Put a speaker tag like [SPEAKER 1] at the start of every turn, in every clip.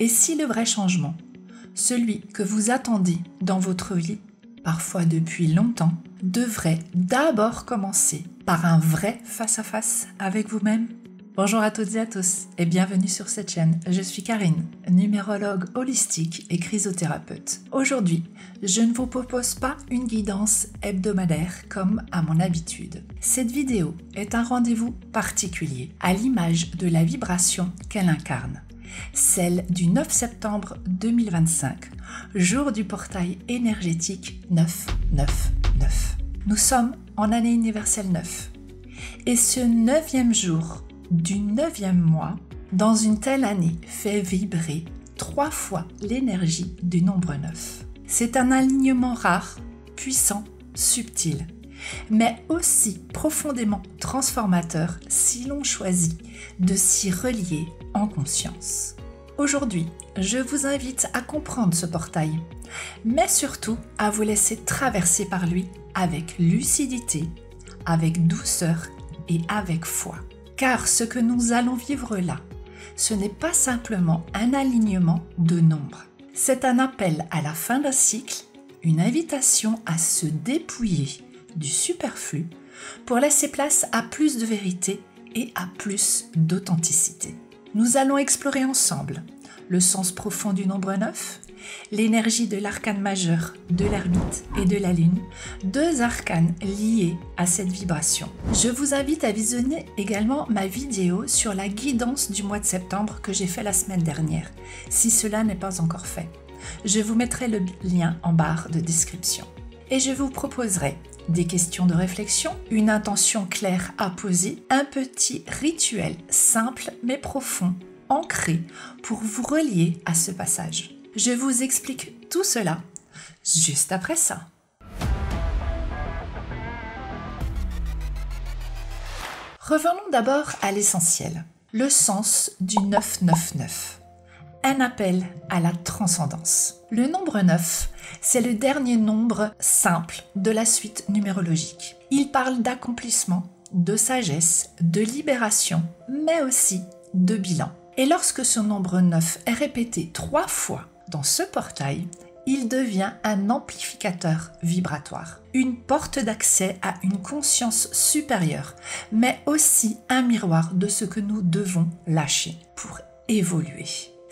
[SPEAKER 1] Et si le vrai changement, celui que vous attendez dans votre vie, parfois depuis longtemps, devrait d'abord commencer par un vrai face-à-face avec vous-même? Bonjour à toutes et à tous et bienvenue sur cette chaîne. Je suis Karine, numérologue holistique et chrysothérapeute. Aujourd'hui, je ne vous propose pas une guidance hebdomadaire comme à mon habitude. Cette vidéo est un rendez-vous particulier à l'image de la vibration qu'elle incarne. Celle du 9 septembre 2025, jour du portail énergétique 999. Nous sommes en année universelle 9. Et ce 9e jour du 9e mois, dans une telle année, fait vibrer 3 fois l'énergie du nombre 9. C'est un alignement rare, puissant, subtil, mais aussi profondément transformateur si l'on choisit de s'y relier en conscience. Aujourd'hui, je vous invite à comprendre ce portail, mais surtout à vous laisser traverser par lui avec lucidité, avec douceur et avec foi. Car ce que nous allons vivre là, ce n'est pas simplement un alignement de nombres. C'est un appel à la fin d'un cycle, une invitation à se dépouiller du superflu pour laisser place à plus de vérité et à plus d'authenticité. Nous allons explorer ensemble le sens profond du nombre 9, l'énergie de l'arcane majeur, de l'ermite et de la lune, 2 arcanes liés à cette vibration. Je vous invite à visionner également ma vidéo sur la guidance du mois de septembre que j'ai fait la semaine dernière, si cela n'est pas encore fait. Je vous mettrai le lien en barre de description. Et je vous proposerai des questions de réflexion, une intention claire à poser, un petit rituel simple mais profond, ancré pour vous relier à ce passage. Je vous explique tout cela juste après ça. Revenons d'abord à l'essentiel, le sens du 999. Un appel à la transcendance. Le nombre 9, c'est le dernier nombre simple de la suite numérologique. Il parle d'accomplissement, de sagesse, de libération, mais aussi de bilan. Et lorsque ce nombre 9 est répété 3 fois dans ce portail, il devient un amplificateur vibratoire, une porte d'accès à une conscience supérieure, mais aussi un miroir de ce que nous devons lâcher pour évoluer.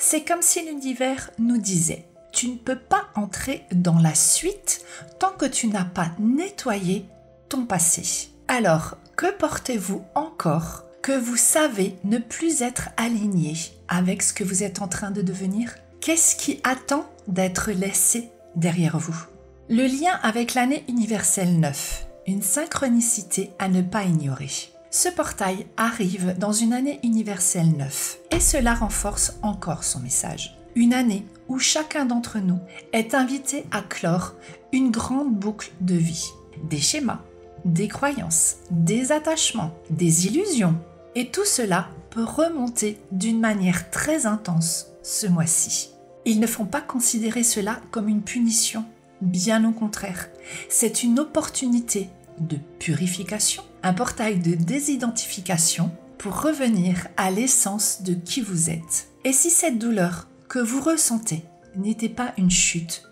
[SPEAKER 1] C'est comme si l'univers nous disait « Tu ne peux pas entrer dans la suite tant que tu n'as pas nettoyé ton passé. » Alors, que portez-vous encore que vous savez ne plus être aligné avec ce que vous êtes en train de devenir? Qu'est-ce qui attend d'être laissé derrière vous? Le lien avec l'année universelle 9, une synchronicité à ne pas ignorer. Ce portail arrive dans une année universelle 9 et cela renforce encore son message. Une année où chacun d'entre nous est invité à clore une grande boucle de vie. Des schémas, des croyances, des attachements, des illusions. Et tout cela peut remonter d'une manière très intense ce mois-ci. Ils ne font pas considérer cela comme une punition, bien au contraire. C'est une opportunité de purification, un portail de désidentification pour revenir à l'essence de qui vous êtes. Et si cette douleur que vous ressentez n'était pas une chute,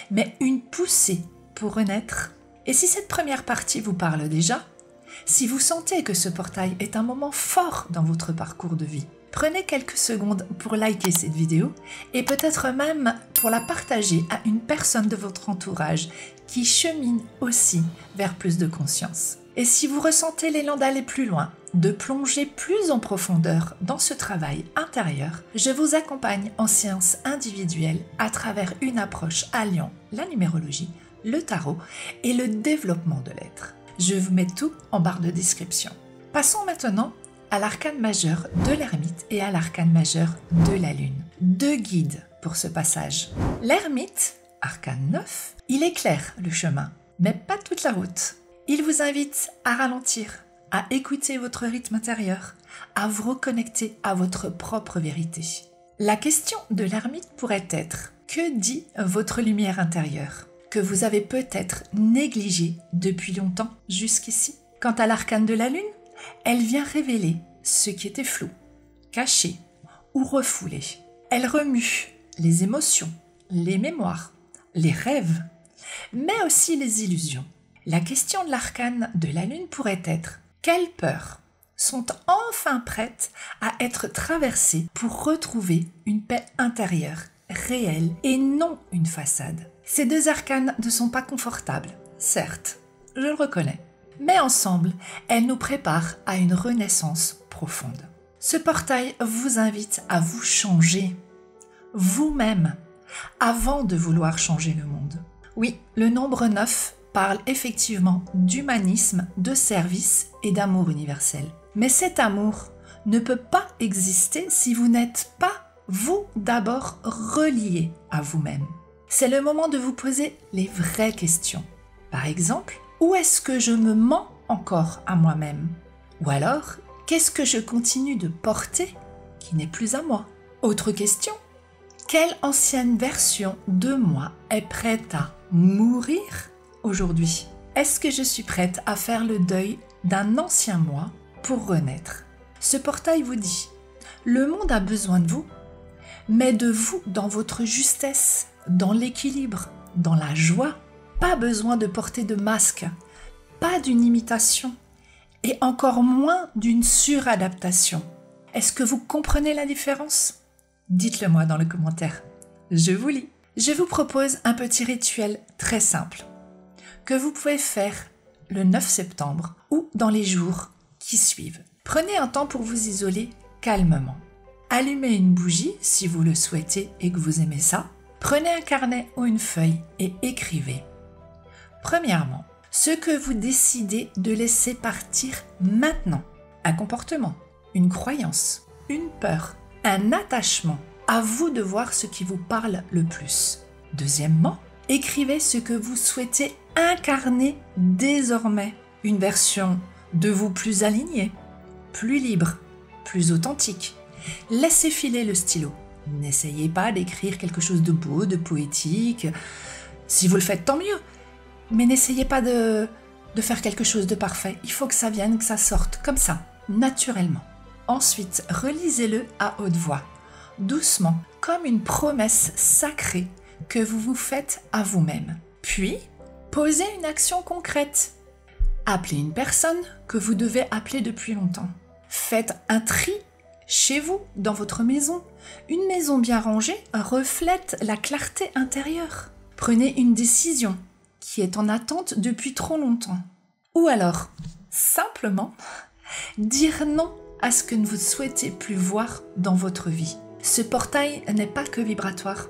[SPEAKER 1] mais une poussée pour renaître, et si cette première partie vous parle déjà, si vous sentez que ce portail est un moment fort dans votre parcours de vie, prenez quelques secondes pour liker cette vidéo et peut-être même pour la partager à une personne de votre entourage qui chemine aussi vers plus de conscience. Et si vous ressentez l'élan d'aller plus loin, de plonger plus en profondeur dans ce travail intérieur, je vous accompagne en séance individuelle à travers une approche alliant la numérologie, le tarot et le développement de l'être. Je vous mets tout en barre de description. Passons maintenant à l'arcane majeur de l'ermite et à l'arcane majeur de la lune. 2 guides pour ce passage. L'ermite, arcane 9, il éclaire le chemin, mais pas toute la route. Il vous invite à ralentir, à écouter votre rythme intérieur, à vous reconnecter à votre propre vérité. La question de l'ermite pourrait être « Que dit votre lumière intérieure ?» que vous avez peut-être négligée depuis longtemps jusqu'ici. Quant à l'arcane de la lune, elle vient révéler ce qui était flou, caché ou refoulé. Elle remue les émotions, les mémoires, les rêves, mais aussi les illusions. La question de l'arcane de la lune pourrait être: quelles peurs sont enfin prêtes à être traversées pour retrouver une paix intérieure, réelle et non une façade? Ces deux arcanes ne sont pas confortables, certes, je le reconnais, mais ensemble, elles nous préparent à une renaissance profonde. Ce portail vous invite à vous changer, vous-même, avant de vouloir changer le monde. Oui, le nombre 9 parle effectivement d'humanisme, de service et d'amour universel. Mais cet amour ne peut pas exister si vous n'êtes pas, vous, d'abord relié à vous-même. C'est le moment de vous poser les vraies questions. Par exemple, où est-ce que je me mens encore à moi-même? Ou alors, qu'est-ce que je continue de porter qui n'est plus à moi? Autre question, quelle ancienne version de moi est prête à mourir aujourd'hui? Est-ce que je suis prête à faire le deuil d'un ancien moi pour renaître? Ce portail vous dit, le monde a besoin de vous, mais de vous dans votre justesse, dans l'équilibre, dans la joie. Pas besoin de porter de masque, pas d'une imitation et encore moins d'une suradaptation. Est-ce que vous comprenez la différence? Dites-le moi dans le commentaire. Je vous lis. Je vous propose un petit rituel très simple que vous pouvez faire le 9 septembre ou dans les jours qui suivent. Prenez un temps pour vous isoler calmement. Allumez une bougie si vous le souhaitez et que vous aimez ça. Prenez un carnet ou une feuille et écrivez. Premièrement, ce que vous décidez de laisser partir maintenant. Un comportement, une croyance, une peur, un attachement. À vous de voir ce qui vous parle le plus. Deuxièmement, écrivez ce que vous souhaitez incarner désormais. Une version de vous plus alignée, plus libre, plus authentique. Laissez filer le stylo. N'essayez pas d'écrire quelque chose de beau, de poétique. Si vous le faites, tant mieux. Mais n'essayez pas de faire quelque chose de parfait. Il faut que ça vienne, que ça sorte, comme ça, naturellement. Ensuite, relisez-le à haute voix, doucement, comme une promesse sacrée que vous vous faites à vous-même. Puis, posez une action concrète. Appelez une personne que vous devez appeler depuis longtemps. Faites un tri chez vous, dans votre maison. Une maison bien rangée reflète la clarté intérieure. Prenez une décision qui est en attente depuis trop longtemps. Ou alors, simplement, dire non à ce que vous ne souhaitez plus voir dans votre vie. Ce portail n'est pas que vibratoire.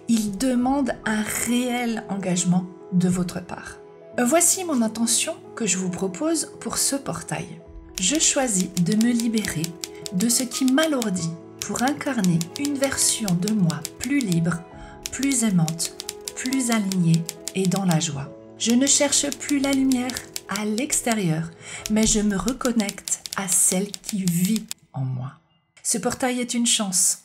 [SPEAKER 1] Il demande un réel engagement de votre part. Voici mon intention que je vous propose pour ce portail. Je choisis de me libérer de ce qui m'alourdit pour incarner une version de moi plus libre, plus aimante, plus alignée et dans la joie. Je ne cherche plus la lumière à l'extérieur, mais je me reconnecte à celle qui vit en moi. Ce portail est une chance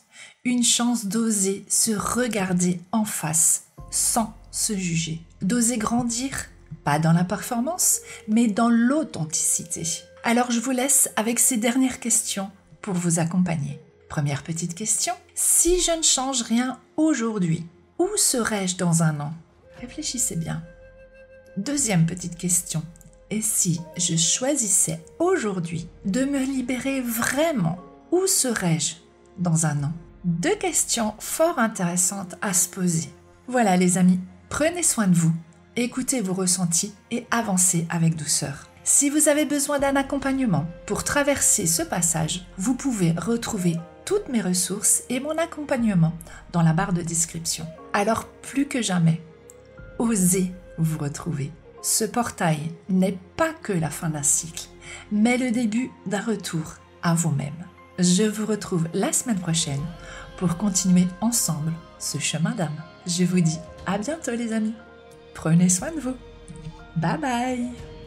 [SPEAKER 1] d'oser se regarder en face sans se juger, d'oser grandir, pas dans la performance, mais dans l'authenticité. Alors je vous laisse avec ces dernières questions pour vous accompagner. Première petite question, si je ne change rien aujourd'hui, où serais-je dans un an? Réfléchissez bien. Deuxième petite question, et si je choisissais aujourd'hui de me libérer vraiment, où serais-je dans un an? Deux questions fort intéressantes à se poser. Voilà les amis, prenez soin de vous, écoutez vos ressentis et avancez avec douceur. Si vous avez besoin d'un accompagnement pour traverser ce passage, vous pouvez retrouver toutes mes ressources et mon accompagnement dans la barre de description. Alors plus que jamais, osez vous retrouver. Ce portail n'est pas que la fin d'un cycle, mais le début d'un retour à vous-même. Je vous retrouve la semaine prochaine pour continuer ensemble ce chemin d'âme. Je vous dis à bientôt les amis. Prenez soin de vous. Bye bye.